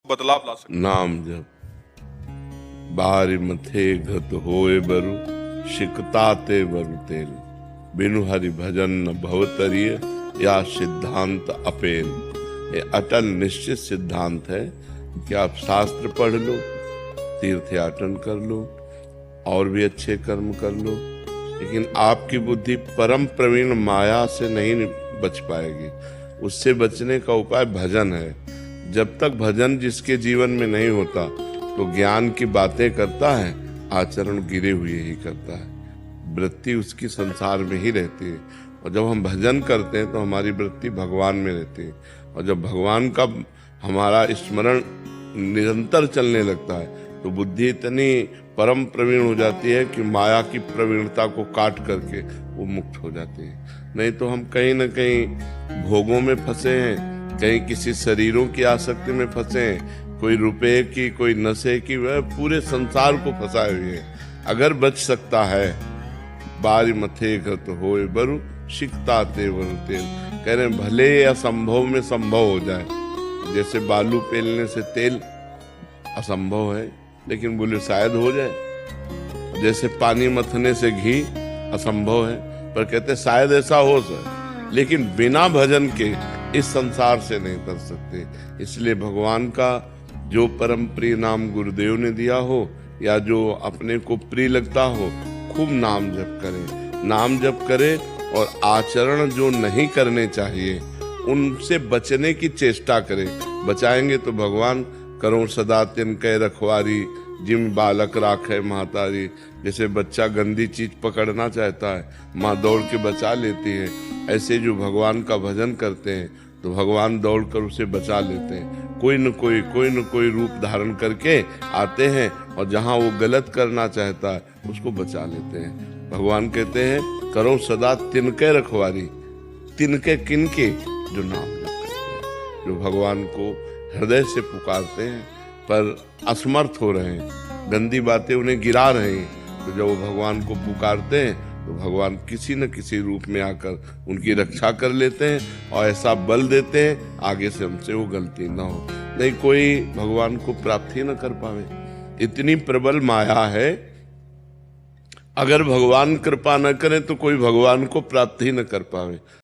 बदलाव ला सकते। नाम जप बारी मथे घत होए बरु शिकताते बरु तेल बिनु हरि भजन न भवतरिय या सिद्धांत अपेल। ये अटल निश्चित सिद्धांत है कि आप शास्त्र पढ़ लो, तीर्थयाटन कर लो और भी अच्छे कर्म कर लो, लेकिन आपकी बुद्धि परम प्रवीण माया से नहीं बच पाएगी। उससे बचने का उपाय भजन है। जब तक भजन जिसके जीवन में नहीं होता तो ज्ञान की बातें करता है, आचरण गिरे हुए ही करता है। वृत्ति उसकी संसार में ही रहती है। और जब हम भजन करते हैं तो हमारी वृत्ति भगवान में रहती है। और जब भगवान का हमारा स्मरण निरंतर चलने लगता है तो बुद्धि इतनी परम प्रवीण हो जाती है कि माया की प्रवीणता को काट करके वो मुक्त हो जाती है। नहीं तो हम कहीं न कहीं भोगों में फंसे हैं, कहीं किसी शरीरों की आसक्ति में फंसे हैं, कोई रुपए की, कोई नशे की, वह पूरे संसार को फंसाए हुए हैं। अगर बच सकता है बारी मथे घत होए बरु शिकताते बरु तेल। कह रहे भले असंभव में संभव हो जाए। जैसे बालू पेलने से तेल असंभव है, लेकिन बोले शायद हो जाए। जैसे पानी मथने से घी असंभव है, पर कहते शायद ऐसा हो सके। लेकिन बिना भजन के इस संसार से नहीं तर सकते। इसलिए भगवान का जो परम प्रिय नाम गुरुदेव ने दिया हो या जो अपने को प्रिय लगता हो, खूब नाम जप करें। नाम जप करें और आचरण जो नहीं करने चाहिए उनसे बचने की चेष्टा करें। बचाएंगे तो भगवान करो सदा तिनके रखवारी जिम बालक राखे महतारी। जैसे बच्चा गंदी चीज पकड़ना चाहता है, माँ दौड़ के बचा लेती है। ऐसे जो भगवान का भजन करते हैं तो भगवान दौड़कर उसे बचा लेते हैं। कोई न कोई रूप धारण करके आते हैं और जहाँ वो गलत करना चाहता है उसको बचा लेते हैं। भगवान कहते हैं करो सदा तिनके रखवारी। तिनके किनके? जो नाम जप करते हैं, जो भगवान को हृदय से पुकारते हैं पर असमर्थ हो रहे हैं, गंदी बातें उन्हें गिरा रहे हैं। तो जब वो भगवान को पुकारते हैं तो भगवान किसी न किसी रूप में आकर उनकी रक्षा कर लेते हैं और ऐसा बल देते हैं आगे से हमसे वो गलती ना हो। नहीं कोई भगवान को प्राप्त ही न कर पावे। इतनी प्रबल माया है, अगर भगवान कृपा न करें तो कोई भगवान को प्राप्त ही न कर पावे।